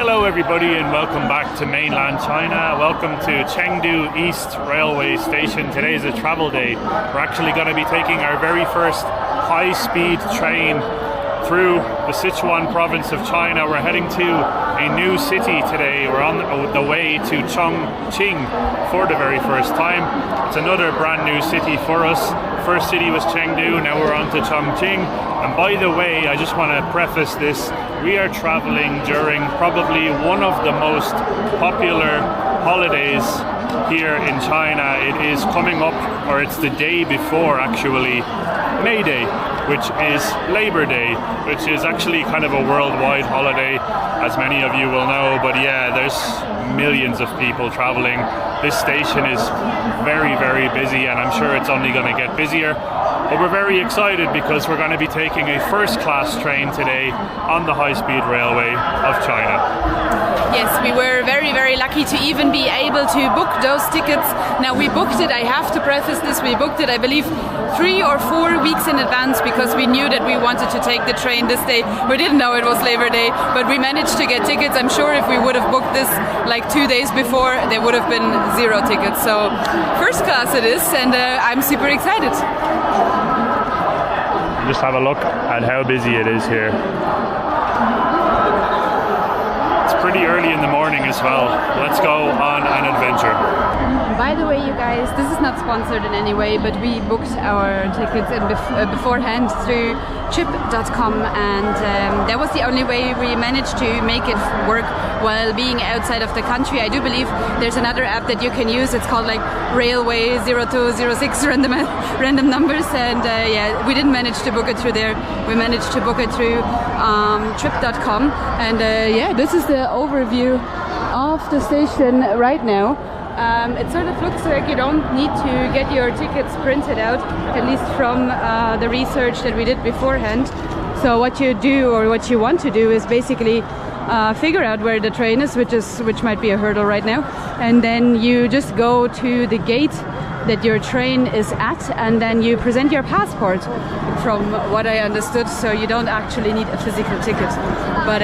Hello everybody and welcome back to mainland China. Welcome to Chengdu East Railway Station. Today is a travel day. We're actually going to be taking our very first high-speed train through the Sichuan province of China. We're heading to a new city today. We're on the way to Chongqing for the very first time. It's another brand new city for us. First city was Chengdu, now we're on to Chongqing. And by the way, I just want to preface this. We are traveling during probably one of the most popular holidays here in China. It is coming up, or it's the day before actually, May Day, which is Labor Day, which is actually kind of a worldwide holiday, as many of you will know. But yeah, there's millions of people traveling. This station is very, very busy, and I'm sure it's only going to get busier. But we're very excited because we're going to be taking a first-class train today on the high-speed railway of China. Yes, we were very, very lucky to even be able to book those tickets. Now we booked it, I have to preface this, we booked it I believe 3 or 4 weeks in advance because we knew that we wanted to take the train this day. We didn't know it was Labor Day, but we managed to get tickets. I'm sure if we would have booked this like 2 days before, there would have been 0 tickets. So first class it is, and I'm super excited. Just have a look at how busy it is here. It's pretty early in the morning as well. Let's go on an adventure. By the way, you guys, this is not sponsored in any way, but we booked our tickets beforehand through trip.com, and that was the only way we managed to make it work while being outside of the country. I do believe there's another app that you can use. It's called like Railway 0206 random numbers, and yeah, we didn't manage to book it through there. We managed to book it through trip.com, and yeah, this is the overview of the station right now. It sort of looks like you don't need to get your tickets printed out, at least from the research that we did beforehand. So what you do, or what you want to do, is basically figure out where the train is, which might be a hurdle right now, and then you just go to the gate that your train is at, and then you present your passport, from what I understood, so you don't actually need a physical ticket. But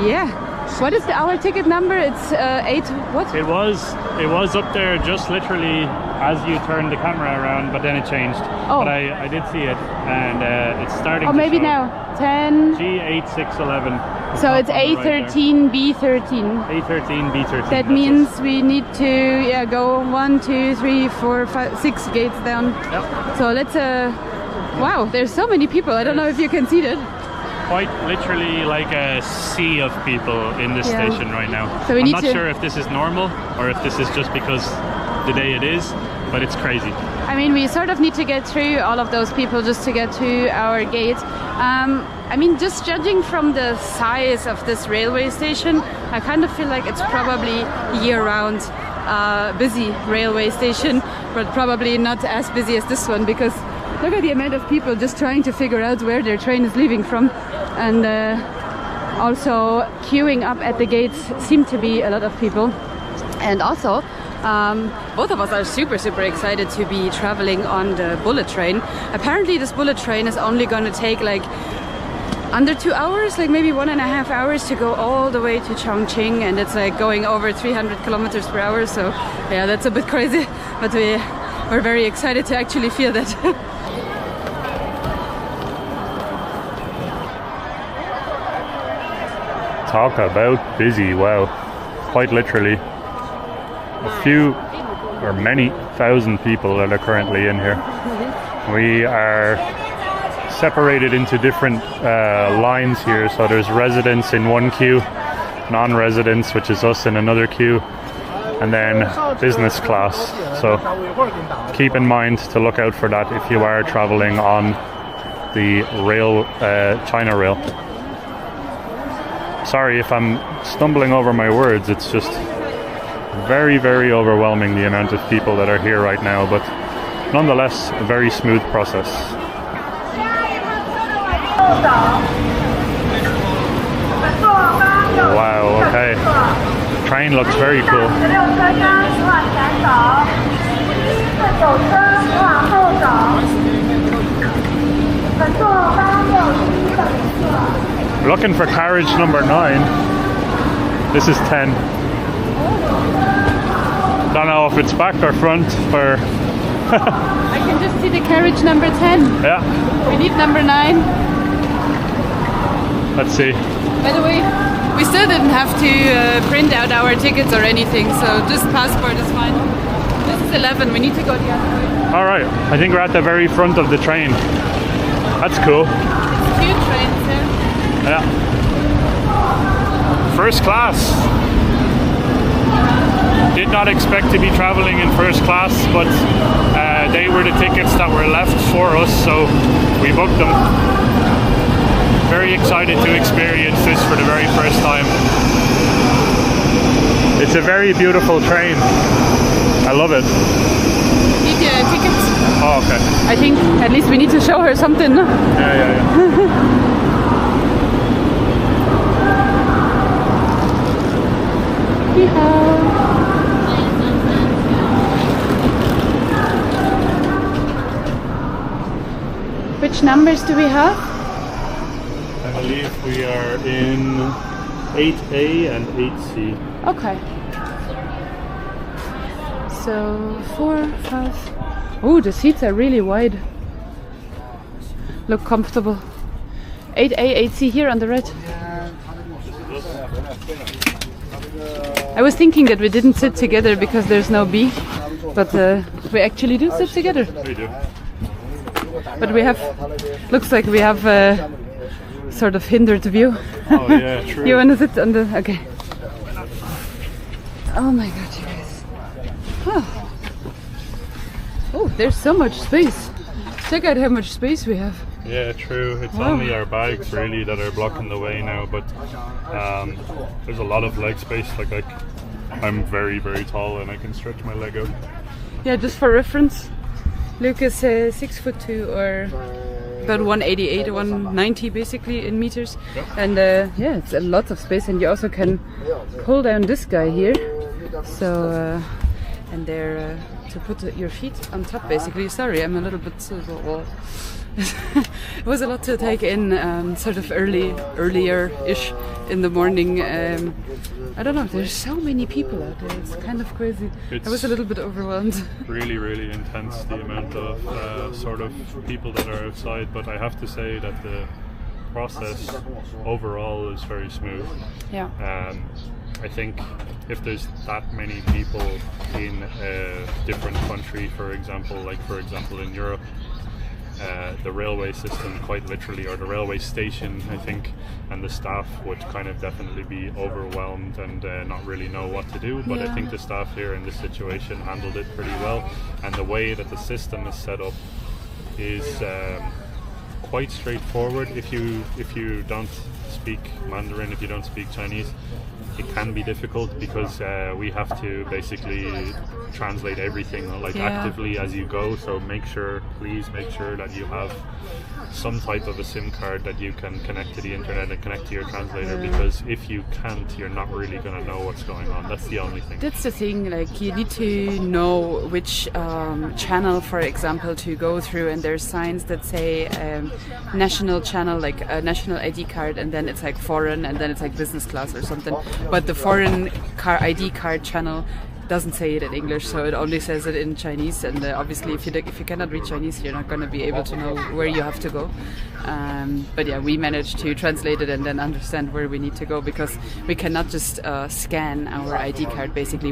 yeah. What is our ticket number? It's 8 what? It was up there just literally as you turned the camera around, but then it changed. Oh. But I did see it, and it's starting to maybe show. Now 10 G8611. So it's A13 B13. A13 B13. That means we need to go 1 2 3 4 5 6 gates down. Yep. So let's wow, there's so many people. I don't know if you can see that. Quite literally like a sea of people in this station right now. So I'm not sure if this is normal or if this is just because the day it is, but it's crazy. I mean, we sort of need to get through all of those people just to get to our gate. I mean, just judging from the size of this railway station, I kind of feel like it's probably year-round busy railway station, but probably not as busy as this one, because look at the amount of people just trying to figure out where their train is leaving from. And also queuing up at the gates seem to be a lot of people. And also, both of us are super excited to be traveling on the bullet train. Apparently this bullet train is only going to take like under 2 hours, like maybe 1.5 hours to go all the way to Chongqing, and it's like going over 300 kilometers per hour. So yeah, that's a bit crazy, but we're very excited to actually feel that. Talk about busy. Wow, quite literally a few or many thousand people that are currently in here. We are separated into different lines here, so there's residents in one queue, non-residents, which is us, in another queue, and then business class. So keep in mind to look out for that if you are traveling on the rail, China Rail. Sorry if I'm stumbling over my words, it's just very overwhelming, the amount of people that are here right now, but nonetheless a very smooth process. Wow, okay. Train looks very cool. We're looking for carriage number 9. This is 10. Don't know if it's back or front or... I can just see the carriage number 10. Yeah. We need number 9. Let's see. By the way, we still didn't have to print out our tickets or anything, so just passport is fine. This is 11, we need to go the other way. Alright, I think we're at the very front of the train. That's cool. It's a few trains here. Yeah. First class. Did not expect to be traveling in first class, but they were the tickets that were left for us, so we booked them. Very excited to experience this for the very first time. It's a very beautiful train. I love it. Need tickets? Oh, okay. I think at least we need to show her something, no? Yeah. Which numbers do we have? I believe we are in 8A and 8C. Okay. So 4, 5. Oh, the seats are really wide. Look comfortable. 8A, 8C here on the right. I was thinking that we didn't sit together because there's no B, but we actually do sit together. We do. But we have, looks like we have sort of hindered view. Oh yeah, true. You want to sit on the, okay. Oh my god, you guys. Oh, there's so much space. Check out how much space we have. Yeah, true. It's Wow. only our bags really that are blocking the way now, but there's a lot of leg space. Like I'm very, very tall and I can stretch my leg out. Yeah, just for reference, Luke is 6'2" or about 188, 190 basically in meters. Yep. And yeah, it's a lot of space, and you also can pull down this guy here. So and there to put your feet on top basically. Sorry, I'm a little bit it was a lot to take in, sort of earlier-ish in the morning. I don't know, there's so many people out there, it's kind of crazy. I was a little bit overwhelmed. Really, really intense, the amount of sort of people that are outside, but I have to say that the process overall is very smooth. Yeah. I think if there's that many people in a different country, for example in Europe, the railway system quite literally, or the railway station, I think, and the staff would kind of definitely be overwhelmed and not really know what to do. But I think the staff here in this situation handled it pretty well, and the way that the system is set up is quite straightforward. If you don't speak Mandarin, if you don't speak Chinese, it can be difficult because we have to basically translate everything actively as you go. So please make sure that you have some type of a SIM card that you can connect to the internet and connect to your translator, because if you can't, you're not really going to know what's going on. That's the only thing. That's the thing, like you need to know which channel, for example, to go through, and there's signs that say national channel, like a national ID card, and then it's like foreign, and then it's like business class or something. But the foreign ID card channel doesn't say it in English, so it only says it in Chinese, and obviously if you cannot read Chinese, you're not going to be able to know where you have to go. But yeah, we managed to translate it and then understand where we need to go, because we cannot just scan our ID card. Basically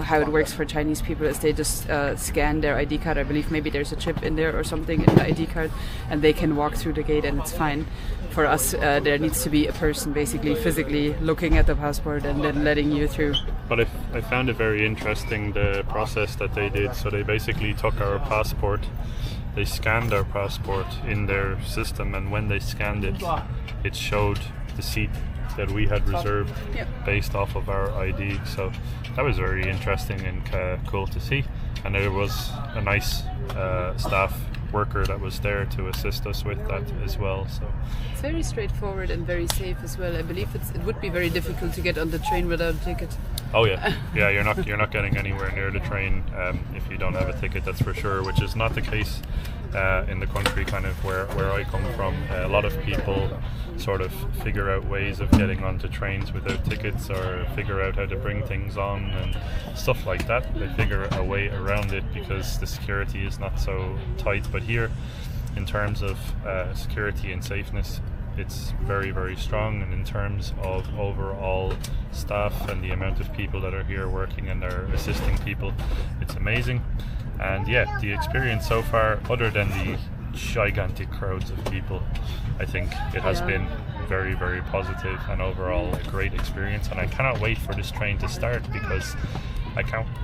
how it works for Chinese people is they just scan their ID card. I believe maybe there's a chip in there or something in the ID card, and they can walk through the gate and it's fine. For us, there needs to be a person basically physically looking at the passport and then letting you through. But I found it very interesting, the process that they did. So they basically took our passport, they scanned our passport in their system, and when they scanned it, it showed the seat that we had reserved based off of our ID. So that was very interesting and cool to see. And there was a nice staff worker that was there to assist us with that as well. So it's very straightforward and very safe as well. I believe it would be very difficult to get on the train without a ticket. Oh yeah, yeah. You're not getting anywhere near the train if you don't have a ticket. That's for sure. Which is not the case in the country, kind of where I come from. A lot of people sort of figure out ways of getting onto trains without tickets, or figure out how to bring things on and stuff like that. They figure a way around it because the security is not so tight. But here, in terms of security and safeness, it's very, very strong, and in terms of overall staff and the amount of people that are here working and are assisting people, it's amazing. And yeah, the experience so far, other than the gigantic crowds of people, I think it has been very, very positive and overall a great experience. And I cannot wait for this train to start, because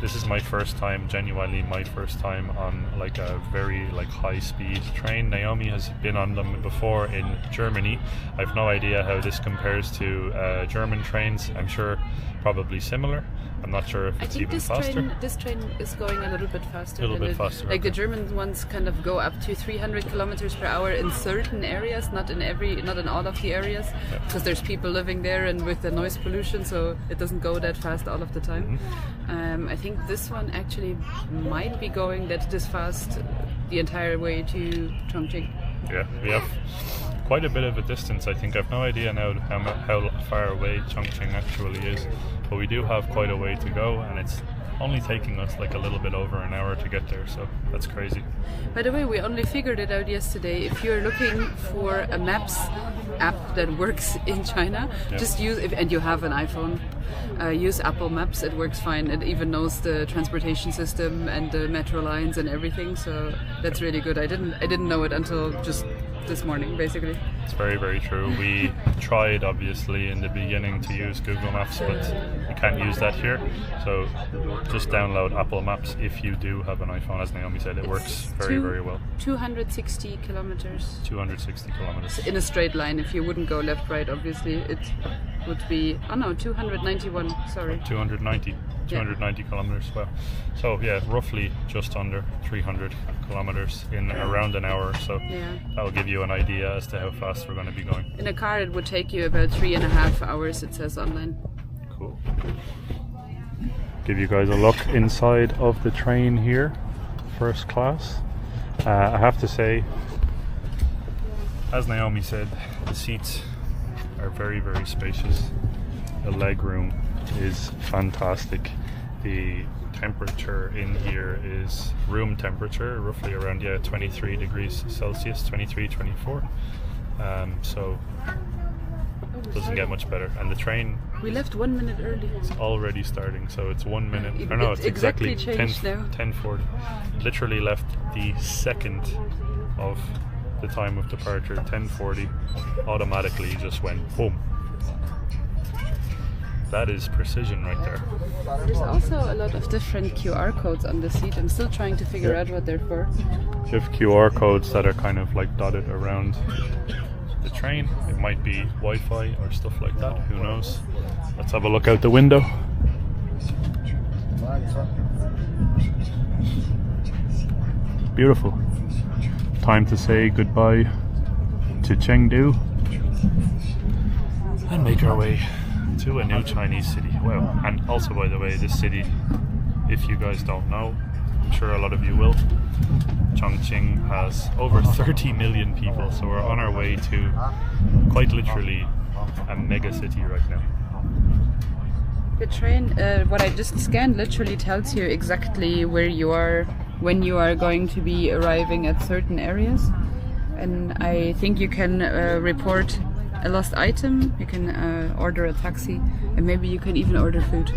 this is my first time, genuinely my first time on like a very like high speed train. Naomi has been on them before in Germany. I've no idea how this compares to German trains. I'm sure probably similar. I'm not sure if it's even faster. This train is going a little bit faster. A little bit faster. Like the German ones kind of go up to 300 kilometers per hour in certain areas, not in all of the areas, because there's people living there and with the noise pollution, so it doesn't go that fast all of the time. I think this one actually might be going this fast the entire way to Chongqing. Yeah, we have quite a bit of a distance. I think I've no idea now how far away Chongqing actually is, but we do have quite a way to go, and it's only taking us like a little bit over an hour to get there, so that's crazy. By the way, we only figured it out yesterday. If you're looking for a maps app that works in China, just use it, and you have an iPhone, use Apple Maps. It works fine. It even knows the transportation system and the metro lines and everything, so that's really good. I didn't know it until just this morning, basically. It's very, very true. We tried obviously in the beginning to use Google Maps, but you can't use that here, so just download Apple Maps if you do have an iPhone. As Naomi said, it works very, very well. 260 kilometers. 260 kilometers. In a straight line. If you wouldn't go left, right, obviously it would be, 291, sorry. 290 kilometers. Well, so yeah, roughly just under 300 kilometers in around an hour, so that'll give you an idea as to how fast we're going to be going. In a car it would take you about 3.5 hours, it says online. Cool. Give you guys a look inside of the train here, first class. I have to say, as Naomi said, the seats are very, very spacious. The leg room is fantastic. The temperature in here is room temperature, roughly around 23 degrees Celsius, 23, 24. So doesn't get much better. And the train, we left 1 minute early. It's already starting, so it's 1 minute. No, it's exactly 10:40. Literally left the second of the time of departure, 10:40. Automatically just went boom. That is precision right there. There's also a lot of different QR codes on the seat. I'm still trying to figure out what they're for. You have QR codes that are kind of like dotted around the train. It might be Wi-Fi or stuff like that, who knows. Let's have a look out the window. Beautiful. Time to say goodbye to Chengdu and make our way to a new Chinese city. Well, and also, by the way, this city, if you guys don't know, I'm sure a lot of you will, Chongqing has over 30 million people, so we're on our way to quite literally a mega city right now. The train, what I just scanned, literally tells you exactly where you are, when you are going to be arriving at certain areas. And I think you can report a lost item, you can order a taxi, and maybe you can even order food.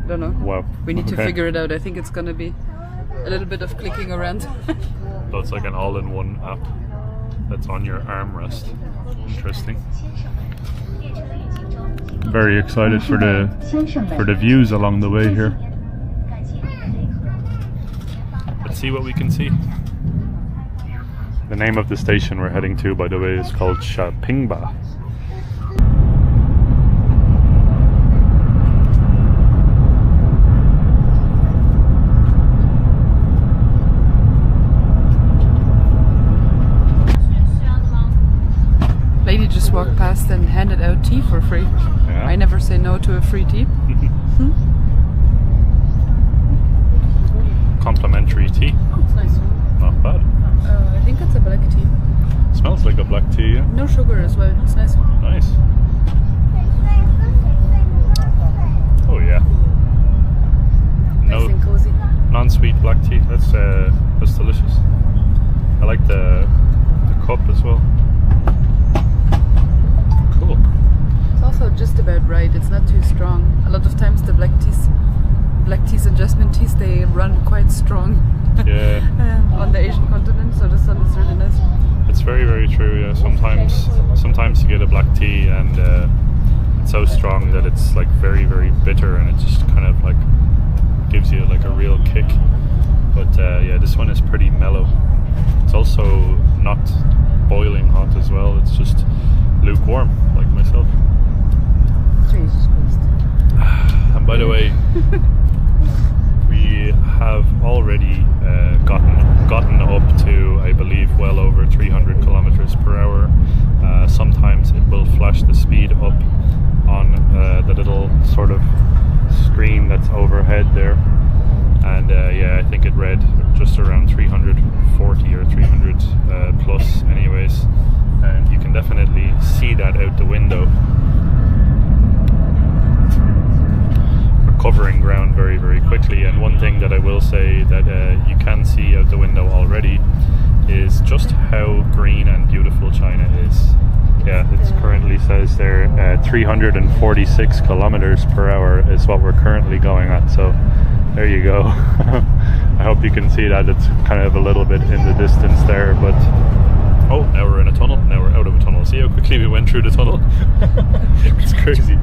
I don't know. Wow. We need to figure it out. I think it's gonna be a little bit of clicking around. So it's like an all-in-one app that's on your armrest. Interesting. Very excited for the views along the way here. Let's see what we can see. The name of the station we're heading to, by the way, is called Shapingba. Lady just walked past and handed out tea for free. Yeah. I never say no to a free tea. Complimentary tea. Oh, it's nice. Not bad. I think it's a black tea. smells like a black tea, yeah. No sugar as well. It's nice. Nice. Oh yeah. Nice and cozy. Non-sweet black tea. That's delicious. I like the cup as well. Cool. It's also just about right. It's not too strong. A lot of times the black teas and jasmine teas, they run quite strong. Yeah. On the Asian continent, so this one is really nice. It's very, very true. Yeah. Sometimes you get a black tea and it's so strong that it's like very, very bitter, and it just kind of like gives you like a real kick. But yeah, this one is pretty mellow. It's also not boiling hot as well. It's just lukewarm, like myself. Jesus Christ. And by the way, we have already gotten up to, I believe, well over 300 kilometers per hour. Sometimes it will flash the speed up on the little sort of screen that's overhead there, and yeah, I think it read just around 340 or 300 plus anyways, and you can definitely see that out the window. We're covering ground very, very quickly, and one thing that I will say that you can see out the window already is just how green and beautiful China is. Yeah, it currently says there 346 kilometers per hour is what we're currently going at, so there you go. I hope you can see that. It's kind of a little bit in the distance there, but oh, now we're in a tunnel. Now we're out of a tunnel. See how quickly we went through the tunnel? It's crazy.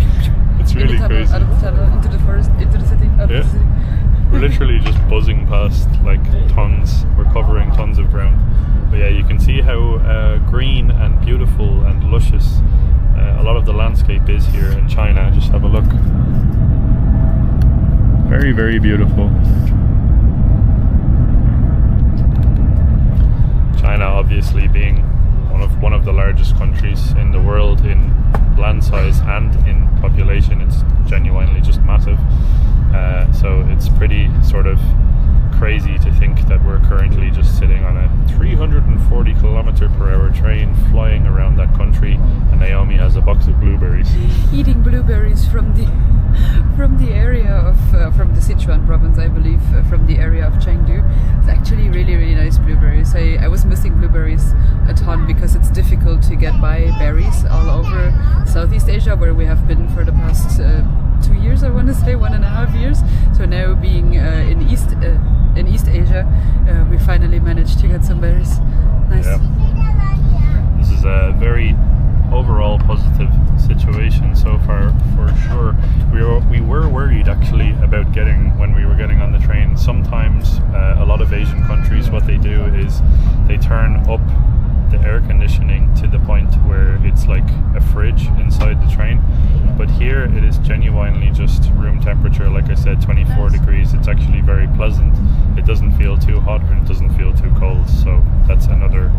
It's really crazy. Out of the tunnel, into the forest, into the city, out of the city. We're literally just buzzing past like tons. We're covering tons of ground. But yeah, you can see how green and beautiful and luscious a lot of the landscape is here in China. Just have a look. Very, very beautiful. China obviously being one of the largest countries in the world in land size and in population. It's genuinely just massive. So it's pretty sort of crazy to think that we're currently just sitting on a 340 kilometer per hour train flying around that country, and Naomi has a box of blueberries. Eating blueberries from the area of from the Sichuan province, I believe, from the area of Chengdu. It's actually really, really nice blueberries. I was missing blueberries a ton because it's difficult to get by berries all over Southeast Asia, where we have been for the past 2 years, I want to say 1.5 years. So now being in East Asia, we finally managed to get some berries. Nice. Yeah. This is a very overall positive situation so far, for sure. We were worried actually about when we were getting on the train. Sometimes a lot of Asian countries, what they do is they turn up the air conditioning to the point where it's like a fridge inside the train, but here it is genuinely just room temperature. Like I said, 24 degrees. It's actually very pleasant. It doesn't feel too hot and it doesn't feel too cold, so that's another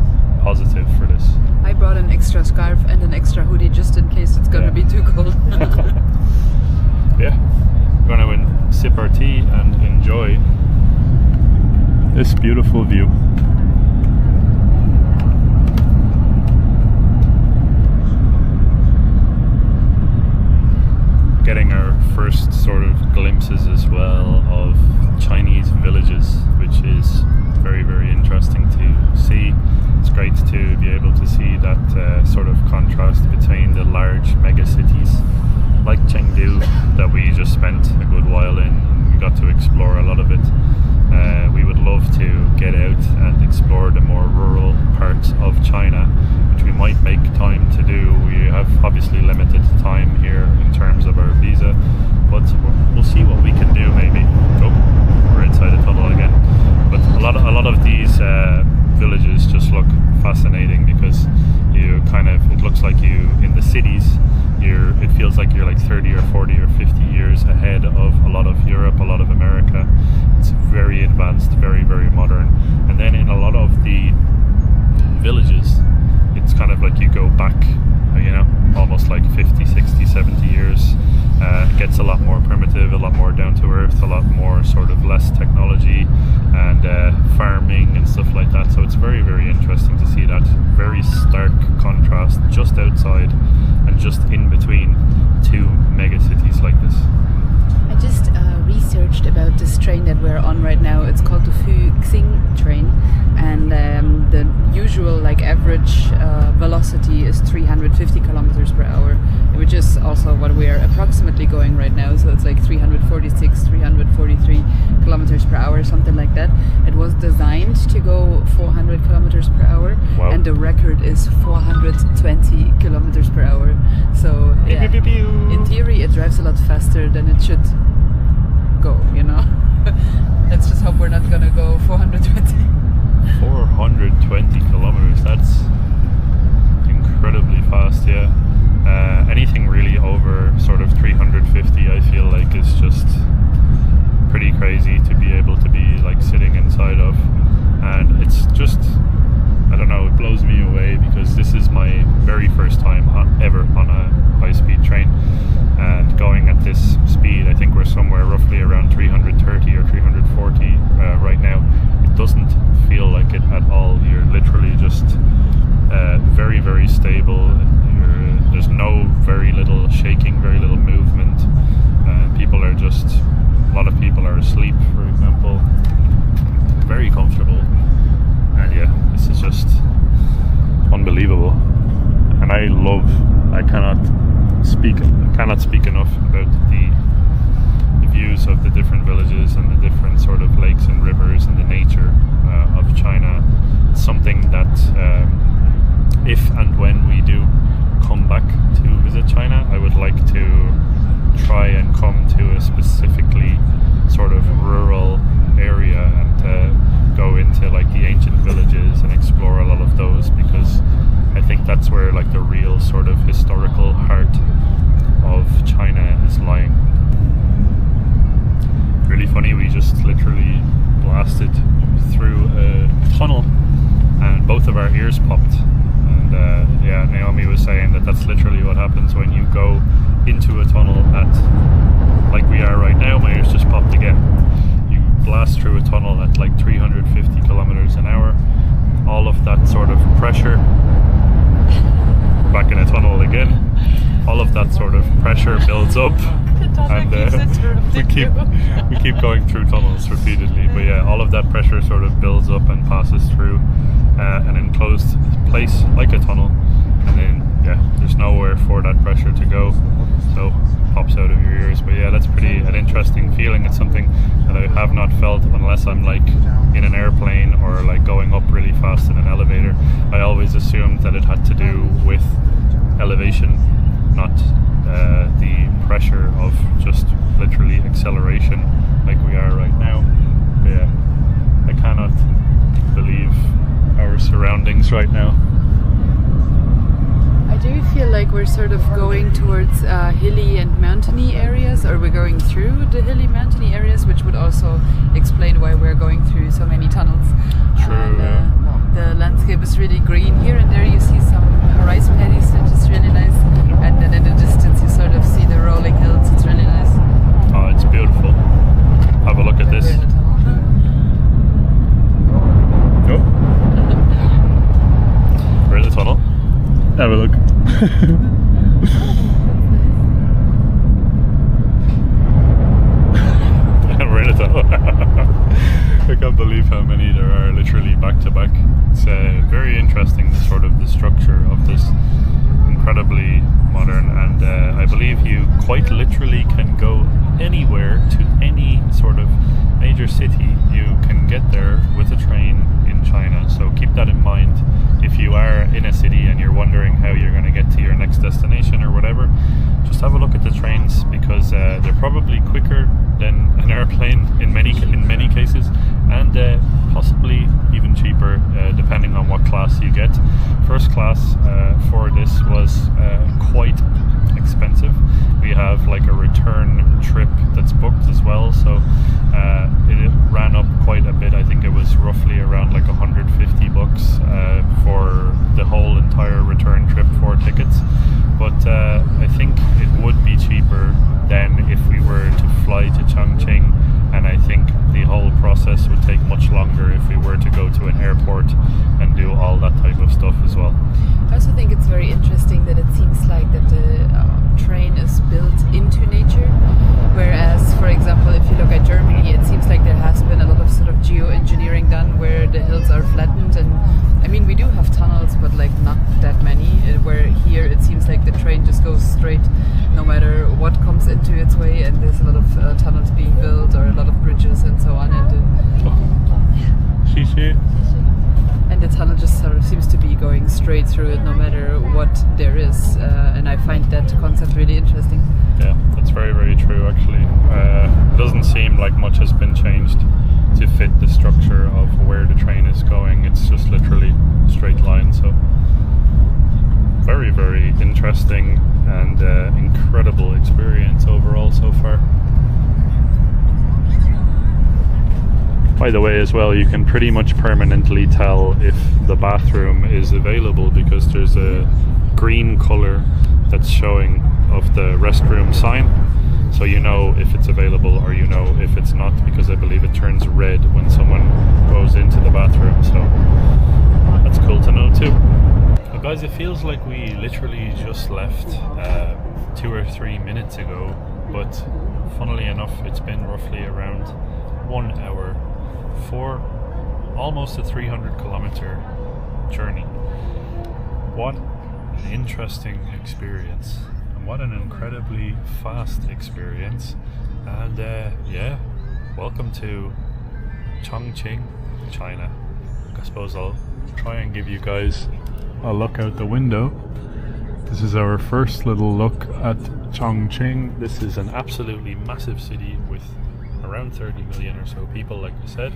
positive for this. I brought an extra scarf and an extra hoodie just in case it's gonna be too cold. Yeah, we're gonna sip our tea and enjoy this beautiful view. Getting our first sort of glimpses as well of Chinese villages, which is very, very interesting to see. It's great to be able to see that sort of contrast between the large mega cities like Chengdu that we just spent a good while in. We got to explore a lot of it. We would love to get out and explore the more rural parts of China, which we might make time to do. We have obviously limited time here in terms of our visa, but we'll see what we can do maybe. Oh, we're inside the tunnel again. But a lot of these villages just look fascinating because it looks like you in the cities, it feels like you're like 30 or 40 or 50 years ahead of a lot of Europe, a lot of America. It's very advanced, very, very modern. And then in a lot of the villages, it's kind of like you go back, you know, almost like 50, 60, 70 years. It gets a lot more primitive, a lot more down to earth, a lot more sort of less technology and farming and stuff like that. So it's very, very interesting to see that very stark contrast just outside and just in between two mega cities like this. I just researched about this train that we're on right now. It's called the Fuxing train, and the usual like average velocity is 350 kilometers per hour, which is also what we are approximately going right now. So it's like 346, 343 kilometers per hour, something like that. It was designed to go 400 kilometers per hour, wow. And the record is 420 kilometers per hour. So yeah, in theory it drives a lot faster than it should go, you know. Let's just hope we're not gonna go 420. 420 kilometers, that's incredibly fast, yeah. Anything really over sort of 350 I feel like is just pretty crazy to be able to be like sitting inside of, and it's just, I don't know, it blows me away because this is my very first time ever on a high-speed train, and going at this speed, I think we're somewhere roughly around 330 or 340 right now. It doesn't feel like it at all. You're literally just very, very stable. There's very little shaking, very little movement. People are just, a lot of people are asleep, for example. Very comfortable. And yeah, this is just unbelievable. And I cannot speak enough about the views of the different villages and the different sort of lakes and rivers and the nature of China. It's something that if and when we do come back to visit China, I would like to try and come to a specifically sort of rural area and go into like the ancient villages and explore a lot of those, because I think that's where like the real sort of historical heart of China is lying. Really funny, we just literally blasted through a tunnel and both of our ears popped. And yeah, Naomi was saying that that's literally what happens when you go into a tunnel at, like we are right now, my ears just popped again. You blast through a tunnel at like 350 kilometers an hour. All of that sort of pressure, back in a tunnel again, all of that sort of pressure builds up, and we keep going through tunnels repeatedly, but yeah, all of that pressure sort of builds up and passes through an enclosed place like a tunnel, and then yeah, there's nowhere for that pressure to go, so it pops out of your ears. But yeah, that's pretty an interesting feeling. It's something that I have not felt unless I'm like in an airplane or like going up really fast in an elevator. I always assumed that it had to do with elevation, not the pressure of just literally acceleration like we are right now. But yeah, I cannot believe our surroundings right now. I do feel like we're sort of going towards hilly and mountainy areas, or we're going through the hilly mountainy areas, which would also explain why we're going through so many tunnels. True. And the landscape is really green. Here and there you see some rice paddies, which is really nice. And then in the distance you sort of see the rolling hills. It's really nice. Oh, it's beautiful. Have a look at this. Oh. We're in the tunnel. Have a look. We're in a tunnel. I can't believe how many there are literally back to back. It's very interesting, the sort of the structure of this, incredibly modern, and I believe you quite literally can go anywhere to any sort of major city. You can get there with a train in China, so keep that in mind. If you are in a city and you're wondering how you're going to get to your next destination or whatever, just have a look at the trains, because they're probably quicker than an airplane in many cases, and possibly even cheaper depending on what class you get. First class for this was quite expensive. We have like a return trip that's booked as well, so it ran up quite a bit. I think it was roughly around like 150 bucks for the whole entire return trip, 4 tickets. but I think it would be cheaper than if we were to fly to Chongqing, and I think the whole process would take much longer if we were to go to an airport and do all that type of stuff as well. I also think it's very interesting that it seems like that the train is built into nature, whereas, for example, if you look at Germany, it seems like there has been a lot of sort of geoengineering done where the hills are flattened, and I mean, we do have tunnels, but like not that many, where here it seems like the train just goes straight no matter what comes into its way, and there's a lot of tunnels being built or a lot of bridges and so on, and the tunnel just sort of seems to be going straight through it no matter what there is, and I find that concept really interesting. Yeah, that's very, very true actually. It doesn't seem like much has been changed to fit the structure of where the train is going. It's just literally straight line, so very, very interesting and incredible experience overall so far. By the way, as well, you can pretty much permanently tell if the bathroom is available because there's a green color that's showing of the restroom sign, so you know if it's available or you know if it's not, because I believe it turns red when someone goes into the bathroom, so that's cool to know too. Well, guys, it feels like we literally just left 2 or 3 minutes ago, but funnily enough it's been roughly around 1 hour for almost a 300 kilometer journey. What an interesting experience, and what an incredibly fast experience, and yeah, welcome to Chongqing, China. I suppose I'll try and give you guys a look out the window. This is our first little look at Chongqing. This is an absolutely massive city with around 30 million or so people, like I said.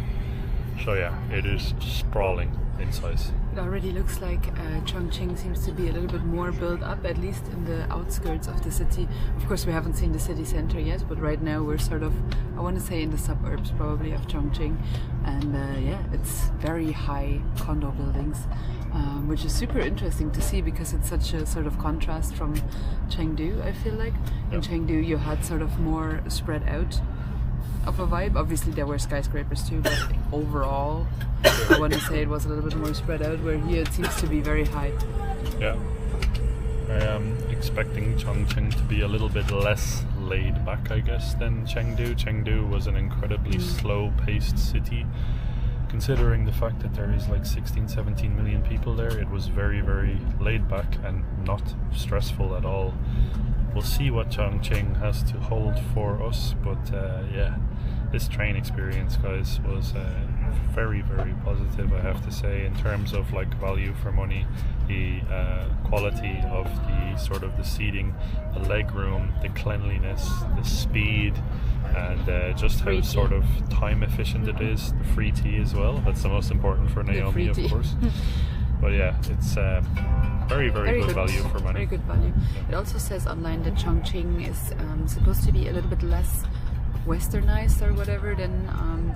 So yeah, it is sprawling in size. It already looks like Chongqing seems to be a little bit more built up, at least in the outskirts of the city. Of course, we haven't seen the city center yet, but right now we're sort of, I want to say, in the suburbs probably of Chongqing. And yeah, it's very high condo buildings, which is super interesting to see because it's such a sort of contrast from Chengdu, I feel like. In Chengdu you had sort of more spread out of a vibe. Obviously there were skyscrapers too, but overall I want to say it was a little bit more spread out, where here it seems to be very high. Yeah, I am expecting Chongqing to be a little bit less laid back, I guess, than Chengdu. Chengdu was an incredibly slow-paced city. Considering the fact that there is like 16-17 million people there, it was very, very laid back and not stressful at all. We'll see what Chongqing has to hold for us, but yeah, this train experience, guys, was very, very positive, I have to say, in terms of like value for money, the quality of the sort of the seating, the leg room, the cleanliness, the speed, and just how sort of time efficient it is. The free tea as well, that's the most important for Naomi, of course. But yeah, it's very, very good value for money. Very good value. It also says online that Chongqing is supposed to be a little bit less westernized or whatever than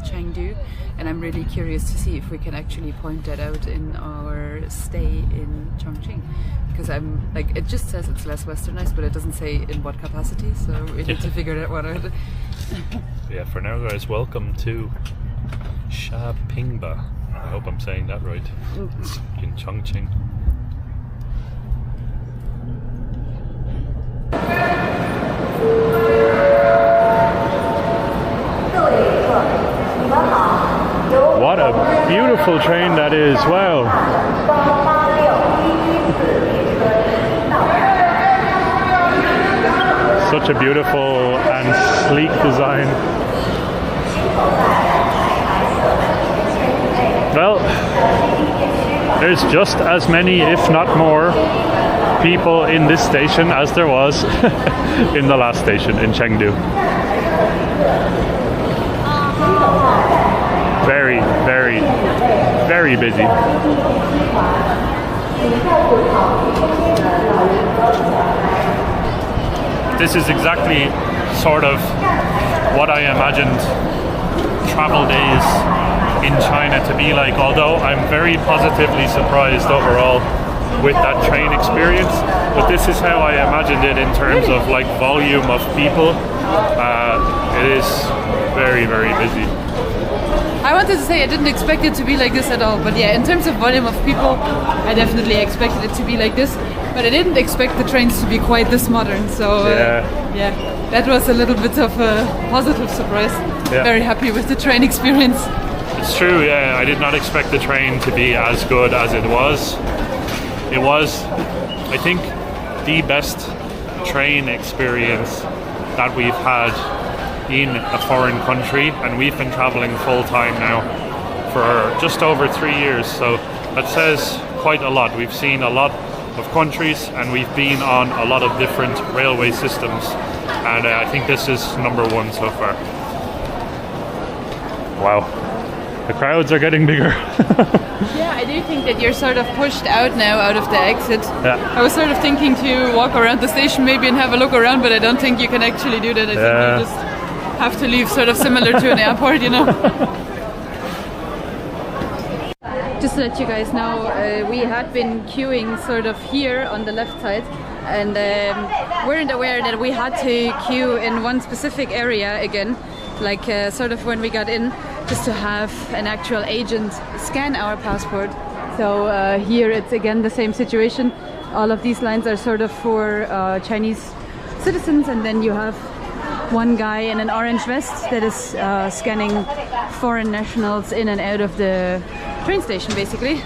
Chengdu, and I'm really curious to see if we can actually point that out in our stay in Chongqing, because I'm like, it just says it's less westernized, but it doesn't say in what capacity, so we need to figure that one out. Yeah, for now, guys, welcome to Sha-Pingba. I hope I'm saying that right. In Chongqing. What a beautiful train that is, wow. Such a beautiful and sleek design. Well, there's just as many, if not more, people in this station as there was in the last station in Chengdu. Very, very, very busy. This is exactly sort of what I imagined travel days in China to be like, although I'm very positively surprised overall with that train experience, but this is how I imagined it in terms of like volume of people. It is very, very busy. I wanted to say I didn't expect it to be like this at all, but yeah, in terms of volume of people, I definitely expected it to be like this, but I didn't expect the trains to be quite this modern, so yeah, that was a little bit of a positive surprise. Yeah. Very happy with the train experience. It's true, yeah, I did not expect the train to be as good as it was. It was, I think, the best train experience that we've had in a foreign country, and we've been traveling full time now for just over 3 years, so that says quite a lot. We've seen a lot of countries and we've been on a lot of different railway systems, and I think this is number one so far. Wow, the crowds are getting bigger. Yeah, I do think that you're sort of pushed out now out of the exit. Yeah. I was sort of thinking to walk around the station maybe and have a look around, but I don't think you can actually do that. I think you just have to leave, sort of similar to an airport, you know. Just to let you guys know, we had been queuing sort of here on the left side, and weren't aware that we had to queue in one specific area again, like sort of when we got in, just to have an actual agent scan our passport. So here it's again the same situation. All of these lines are sort of for Chinese citizens, and then you have one guy in an orange vest that is scanning foreign nationals in and out of the train station, basically.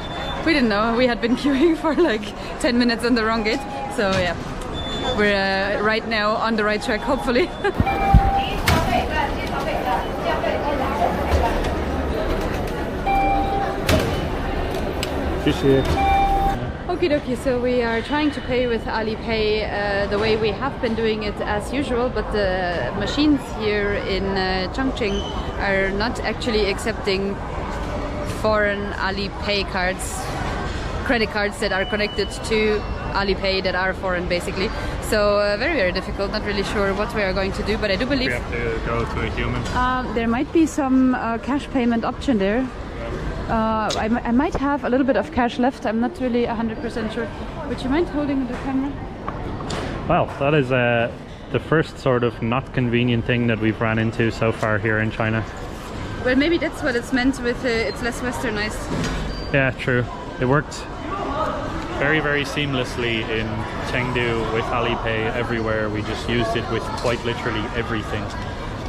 We didn't know, we had been queuing for like 10 minutes on the wrong gate, so yeah, we're right now on the right track, hopefully. Okie dokie, so we are trying to pay with Alipay the way we have been doing it as usual, but the machines here in Chongqing are not actually accepting foreign Alipay cards, credit cards that are connected to Alipay that are foreign, basically. So very, very difficult, not really sure what we are going to do, but I do believe... We have to go to a human. There might be some cash payment option there. I might have a little bit of cash left. I'm not really 100% sure. Would you mind holding the camera? Well, that is the first sort of not convenient thing that we've ran into so far here in China. Well, maybe that's what it's meant with it's less westernized. Yeah, true. It worked very, very seamlessly in Chengdu with Alipay everywhere. We just used it with quite literally everything.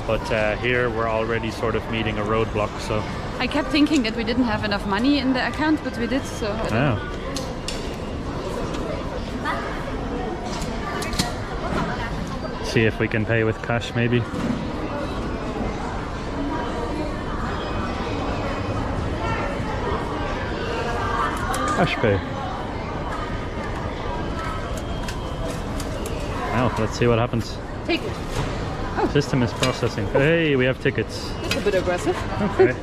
But here we're already sort of meeting a roadblock, so... I kept thinking that we didn't have enough money in the account, but we did, so... I don't know. See if we can pay with cash, maybe. Cash pay. Well, let's see what happens. Take it. Oh. System is processing. Hey, we have tickets. That's a bit aggressive. Okay.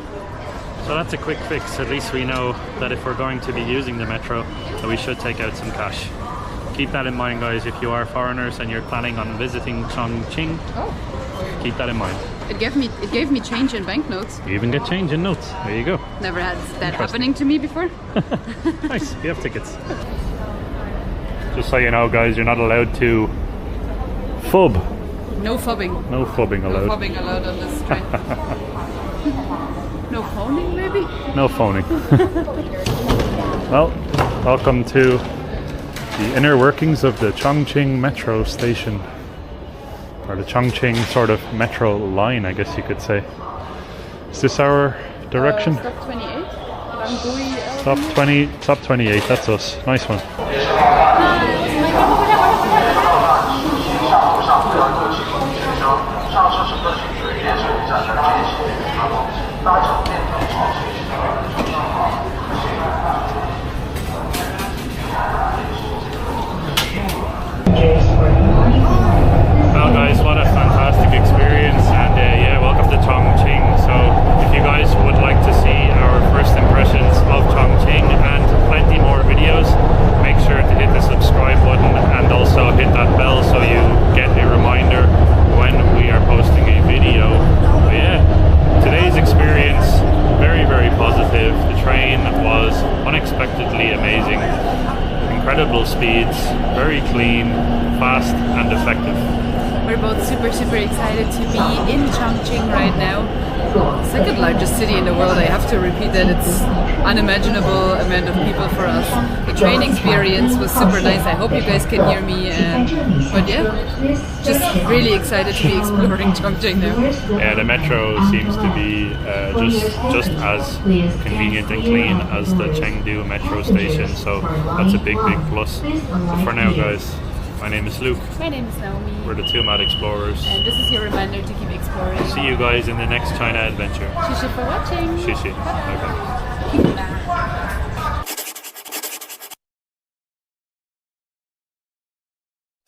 So that's a quick fix. At least we know that if we're going to be using the metro, that we should take out some cash. Keep that in mind, guys. If you are foreigners and you're planning on visiting Chongqing, keep that in mind. It gave me change in banknotes. You even get change in notes. There you go. Never had that happening to me before. Nice. We have tickets. Just so you know, guys, you're not allowed to fub. No fubbing. No fubbing allowed. No fubbing allowed on this train. No phoning, maybe? No phoning. Well, welcome to the inner workings of the Chongqing metro station. Or the Chongqing sort of metro line, I guess you could say. Is this our direction? Stop 28. Stop 28, that's us. Nice one. Well guys, what a fantastic experience, and yeah, welcome to Chongqing. So if you guys would like to see our first impressions of Chongqing and plenty more videos, make sure to hit the subscribe fast and effective. We're both super excited to be in Chongqing right now. Second largest city in the world. I have to repeat that. It's unimaginable amount of people for us. The train experience was super nice. I hope you guys can hear me. But yeah, just really excited to be exploring Chongqing now. Yeah, the metro seems to be just as convenient and clean as the Chengdu metro station. So that's a big plus. So for now, guys, my name is Luke. My name is Naomi. We're the two mad explorers. And this is your reminder to keep exploring. See you guys in the next China adventure. Shishi for watching. Shishi. Okay.